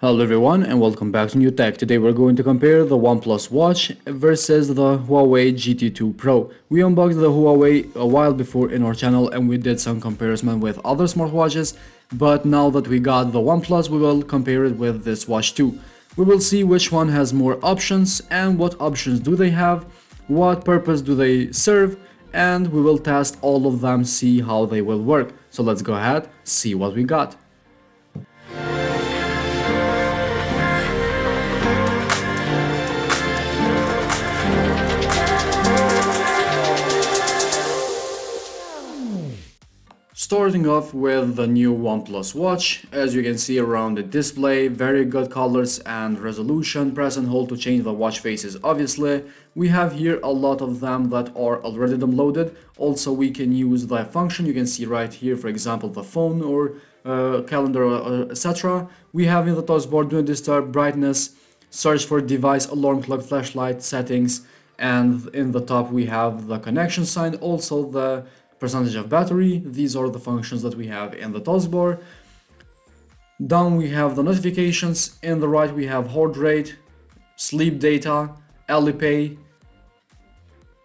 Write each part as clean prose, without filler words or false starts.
Hello everyone and welcome back to New Tech. Today we're going to compare the OnePlus Watch versus the Huawei GT2 Pro. We unboxed the Huawei a while before in our channel and we did some comparison with other smartwatches, but now that we got the OnePlus, we will compare it with this watch too. We will see which one has more options and what options do they have, what purpose do they serve, and we will test all of them, see how they will work. So let's go ahead, see what we got. Starting off with the new OnePlus Watch, as you can see around the display, very good colors and resolution. Press and hold to change the watch faces. Obviously, we have here a lot of them that are already downloaded. Also, we can use the function. You can see right here, for example, the phone or calendar, etc. We have in the taskbar do not disturb, brightness, search for device, alarm clock, flashlight, settings, and in the top we have the connection sign, also the percentage of battery. These are the functions that we have in the taskbar. Down we have the notifications. In the right we have heart rate, sleep data, Alipay,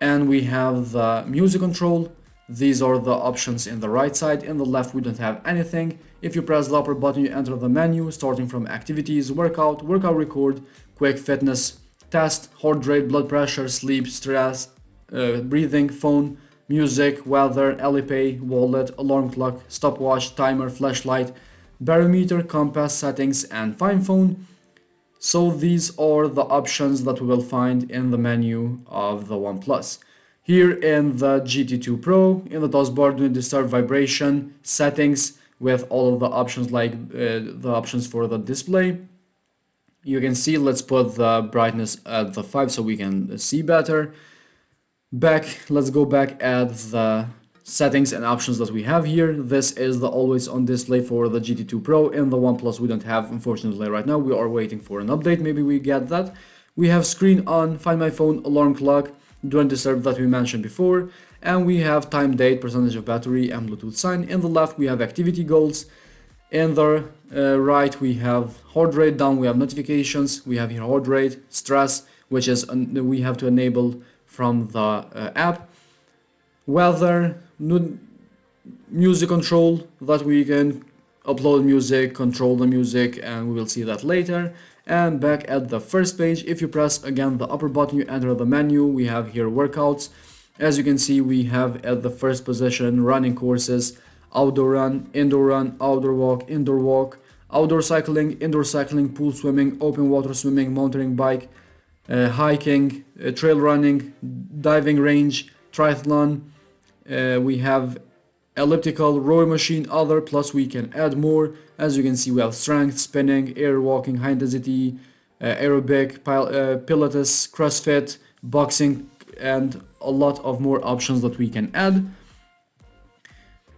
and we have the music control. These are the options in the right side. In the left we don't have anything. If you press the upper button you enter the menu, starting from activities, workout record, quick fitness, test, heart rate, blood pressure, sleep, stress, breathing, phone, music, weather, Alipay, wallet, alarm clock, stopwatch, timer, flashlight, barometer, compass, settings, and find phone. So these are the options that we will find in the menu of the OnePlus. Here in the GT2 Pro, in the taskbar, do not disturb, vibration, settings, with all of the options like the options for the display. You can see, let's put the brightness at the 5 so we can see better. Let's go back at the settings and options that we have here. This is the always on display for the GT2 Pro. In the OnePlus we don't have, unfortunately, right now. We are waiting for an update, maybe we get that. We have screen on, find my phone, alarm clock, do not disturb that we mentioned before, and we have time, date, percentage of battery, and Bluetooth sign. In the left we have activity goals. In the right we have heart rate. Down we have notifications. We have here heart rate, stress, which is we have to enable from the app, weather, music control, that we can upload music, control the music, and we will see that later. And back at the first page, if you press again the upper button you enter the menu. We have here workouts. As you can see, we have at the first position running courses, outdoor run, outdoor walk, outdoor cycling, indoor cycling, pool swimming, open water swimming, mountain bike, hiking, trail running, diving range, triathlon. We have elliptical, rowing machine, other, plus we can add more. As you can see, we have strength, spinning, air walking, high intensity, aerobic, pilates, crossfit, boxing, and a lot of more options that we can add.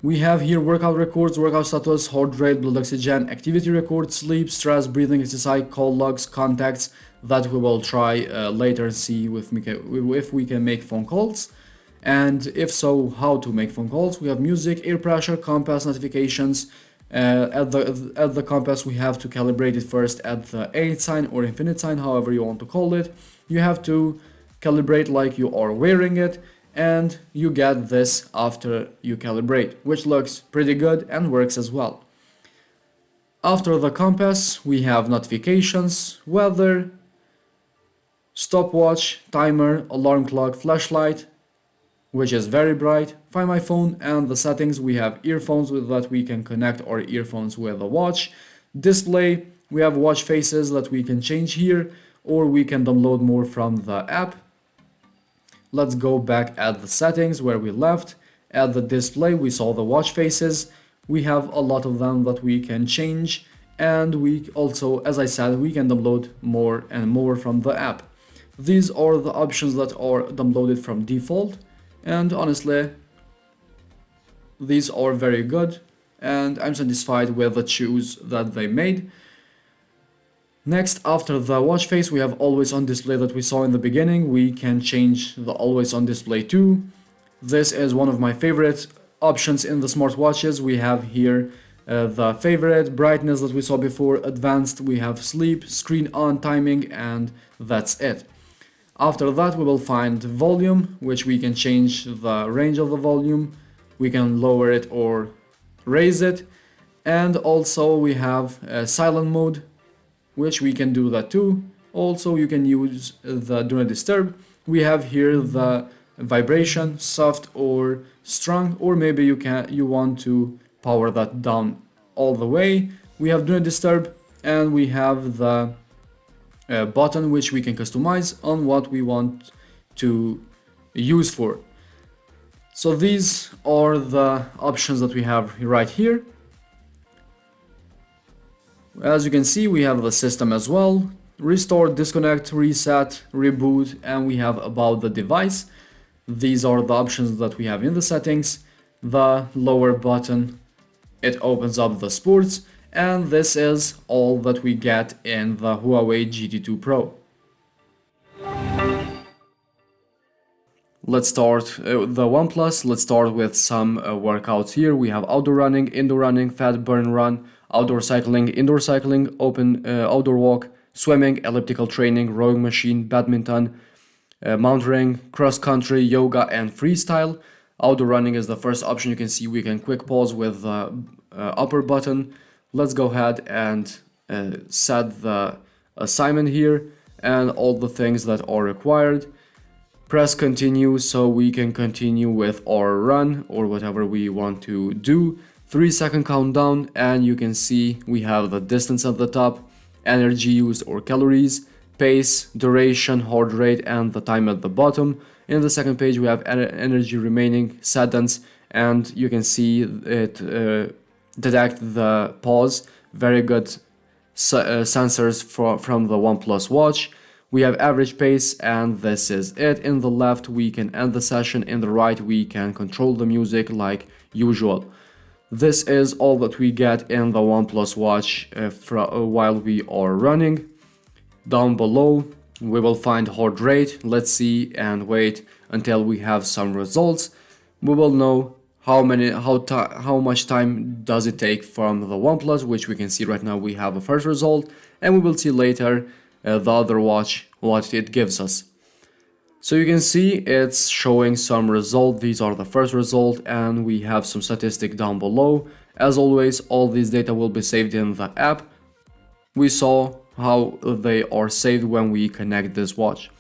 We have here workout records, workout status, heart rate, blood oxygen, activity records, sleep, stress, breathing, exercise, call logs, contacts, that we will try later and see if we can make phone calls. And if so, how to make phone calls. We have music, air pressure, compass, notifications. At the compass we have to calibrate it first at the 8 sign or infinite sign, however you want to call it. You have to calibrate like you are wearing it, and you get this after you calibrate, which looks pretty good and works as well. After the compass we have notifications, weather, stopwatch, timer, alarm clock, flashlight, which is very bright, find my phone, and the settings. We have earphones with that we can connect our earphones with the watch. Display, we have watch faces that we can change here, or we can download more from the app. Let's go back at the settings where we left. At the display we saw the watch faces. We have a lot of them that we can change, and we also, as I said, we can download more and more from the app. These are the options that are downloaded from default, and honestly these are very good and I'm satisfied with the choice that they made. Next, after the watch face, we have always on display that we saw in the beginning. We can change the always on display too. This is one of my favorite options in the smartwatches. We have here the favorite, brightness that we saw before, advanced, we have sleep, screen on, timing, and that's it. After that we will find volume, which we can change the range of the volume, we can lower it or raise it, and also we have silent mode, which we can do that too. Also you can use the do not disturb. We have here the vibration, soft or strong, or maybe you want to power that down all the way. We have do not disturb, and we have the button which we can customize on what we want to use for. So these are the options that we have right here. As you can see, we have the system as well: restore, disconnect, reset, reboot, and we have about the device. These are the options that we have in the settings. The lower button, it opens up the sports, and this is all that we get in the Huawei GT2 Pro. Let's start the OnePlus. Let's start with some workouts here. We have outdoor running, indoor running, fat burn run, outdoor cycling, indoor cycling, open outdoor walk, swimming, elliptical training, rowing machine, badminton, mountaineering, cross country, yoga, and freestyle. Outdoor running is the first option. You can see we can quick pause with the upper button. Let's go ahead and set the assignment here and all the things that are required. Press continue so we can continue with our run or whatever we want to do. 3-second countdown, and you can see we have the distance at the top, energy used or calories, pace, duration, heart rate, and the time at the bottom. In the second page we have energy remaining, seconds, and you can see it detect the pause. Very good sensors from the OnePlus Watch. We have average pace, and this is it. In the left we can end the session, in the right we can control the music like usual. This is all that we get in the OnePlus Watch while we are running. Down below we will find heart rate. Let's see and wait until we have some results. We will know how much time does it take from the OnePlus, which we can see right now we have a first result, and we will see later the other watch what it gives us. So you can see it's showing some result. These are the first result, and we have some statistic down below. As always, all these data will be saved in the app. We saw how they are saved when we connect this watch.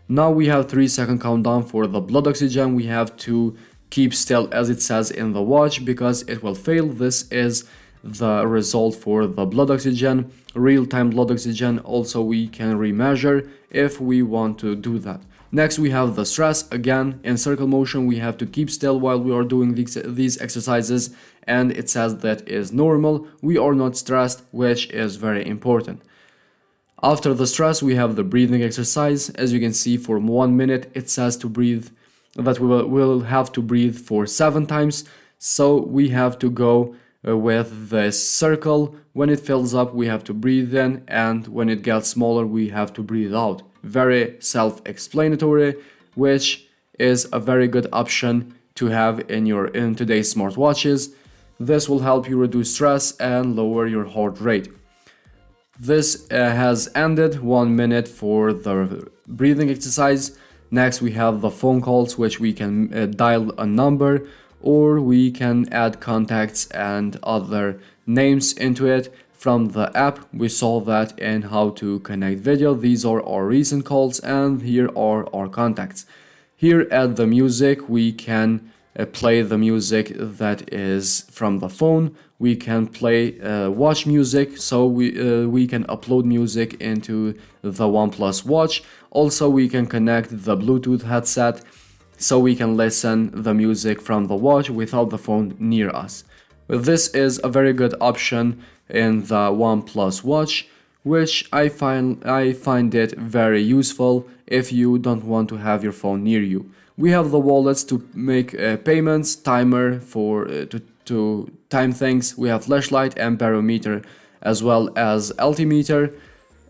Now we have 3-second countdown for the blood oxygen. We have to keep still as it says in the watch because it will fail. This is the result for the blood oxygen, real-time blood oxygen. Also we can remeasure if we want to do that. Next we have the stress. Again, in circle motion we have to keep still while we are doing these exercises, and it says that is normal. We are not stressed, which is very important. After the stress we have the breathing exercise. As you can see, for 1 minute it says to breathe that we will have to breathe for 7 times. So we have to go with this circle. When it fills up we have to breathe in, and when it gets smaller we have to breathe out. Very self-explanatory, which is a very good option to have in today's smartwatches. This will help you reduce stress and lower your heart rate. This has ended. 1 minute for the breathing exercise. Next we have the phone calls, which we can dial a number, or we can add contacts and other names into it from the app. We saw that in how to connect video. These are our recent calls, and here are our contacts. Here at the music we can play the music that is from the phone. We can play watch music, so we can upload music into the OnePlus Watch. Also we can connect the Bluetooth headset so we can listen the music from the watch without the phone near us. This is a very good option in the OnePlus Watch, which I find it very useful if you don't want to have your phone near you. We have the wallets to make payments, timer for to time things. We have flashlight and barometer, as well as altimeter.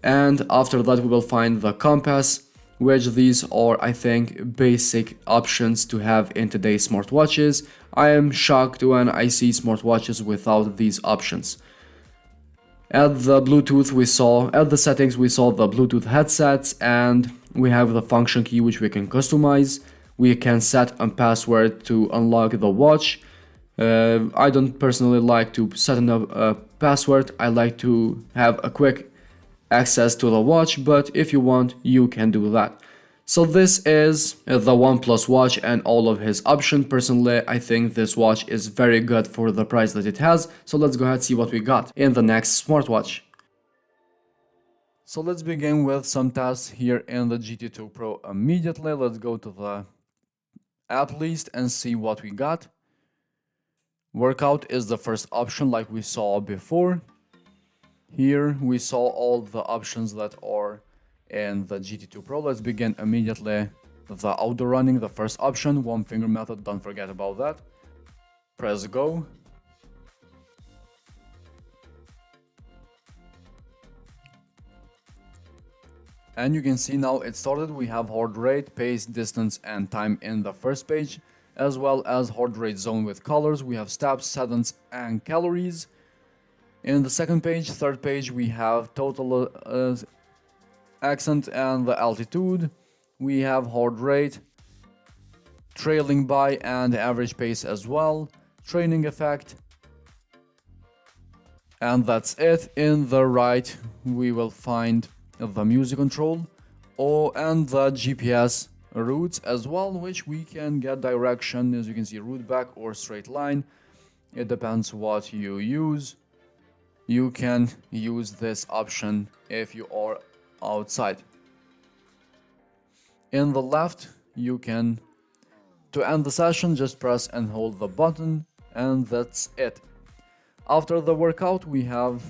And after that we will find the compass, which these are, I think, basic options to have in today's smartwatches. I am shocked when I see smartwatches without these options. At the settings we saw the Bluetooth headsets, and we have the function key which we can customize. We can set a password to unlock the watch. I don't personally like to set a password. I like to have a quick access to the watch, but if you want, you can do that. So this is the OnePlus Watch and all of his options. Personally, I think this watch is very good for the price that it has. So let's go ahead and see what we got in the next smartwatch. So let's begin with some tasks here in the GT2 Pro immediately. Let's go to the app list and see what we got. Workout is the first option like we saw before. Here we saw all the options that are in the GT2 Pro. Let's begin immediately. The outdoor running, the first option, one finger method, don't forget about that. Press go. And you can see now it started. We have heart rate, pace, distance, and time in the first page, as well as heart rate zone with colors. We have steps, seconds, and calories. In the second page, third page, we have total accent and the altitude. We have heart rate, trailing by, and average pace as well. Training effect. And that's it. In the right, we will find the music control and the GPS routes as well, which we can get direction, as you can see, route back or straight line. It depends what you use. You can use this option if you are outside. In the left, you can, to end the session, just press and hold the button, and that's it. After the workout, we have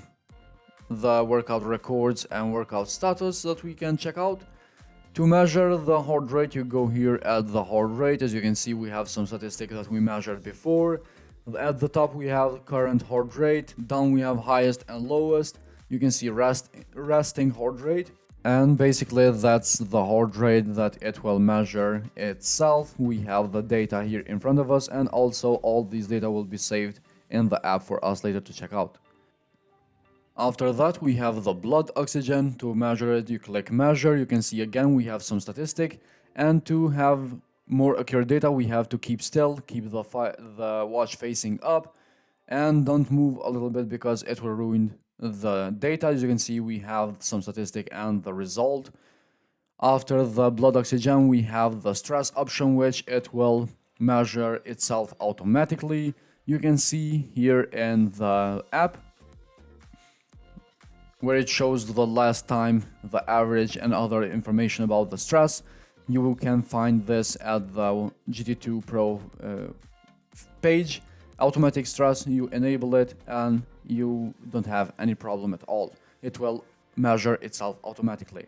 the workout records and workout status that we can check out. To measure the heart rate, you go here at the heart rate. As you can see, we have some statistics that we measured before. At the top we have current heart rate, down we have highest and lowest. You can see resting heart rate, and basically that's the heart rate that it will measure itself. We have the data here in front of us, and also all these data will be saved in the app for us later to check out. After that, we have the blood oxygen. To measure it, you click measure. You can see again we have some statistic, and to have more accurate data, we have to keep still, keep the watch facing up, and don't move a little bit because it will ruin the data. As you can see, we have some statistic and the result. After the blood oxygen, we have the stress option, which it will measure itself automatically. You can see here in the app where it shows the last time, the average, and other information about the stress. You can find this at the GT2 Pro page. Automatic stress, you enable it and you don't have any problem at all. It will measure itself automatically.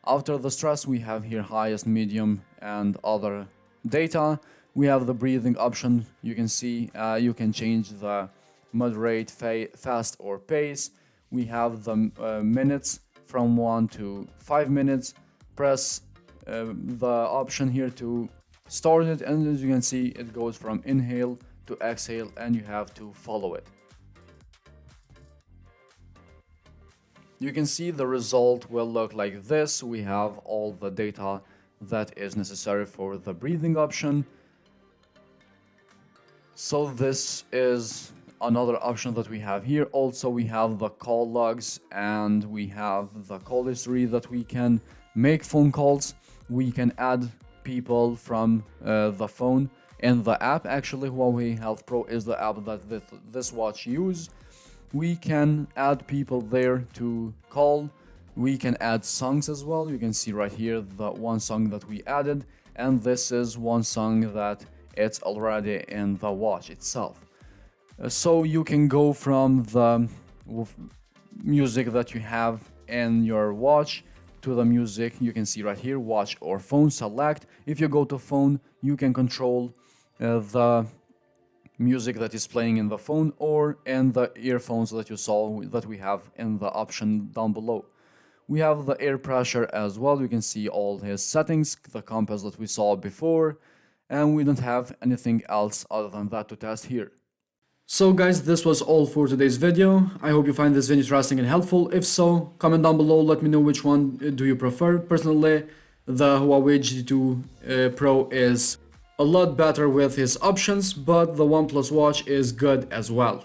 After the stress, we have here highest, medium, and other data. We have the breathing option. You can see you can change the moderate, fast, or pace. We have the minutes from 1 to 5 minutes. Press the option here to start it, and as you can see, it goes from inhale to exhale, and you have to follow it. You can see the result will look like this. We have all the data that is necessary for the breathing option. So this is another option that we have here. Also, we have the call logs, and we have the call history that we can make phone calls. We can add people from the phone in the app. Actually, Huawei Health Pro is the app that this watch uses. We can add people there to call. We can add songs as well. You can see right here the one song that we added, and this is one song that it's already in the watch itself. So you can go from the music that you have in your watch to the music. You can see right here, watch or phone, select. If you go to phone, you can control the music that is playing in the phone or in the earphones that you saw that we have in the option down below. We have the air pressure as well. You can see all his settings, the compass that we saw before, and we don't have anything else other than that to test here. So guys, this was all for today's video. I hope you find this video interesting and helpful. If so, comment down below, let me know which one do you prefer. Personally, the Huawei GT2 Pro is a lot better with his options, but the OnePlus Watch is good as well.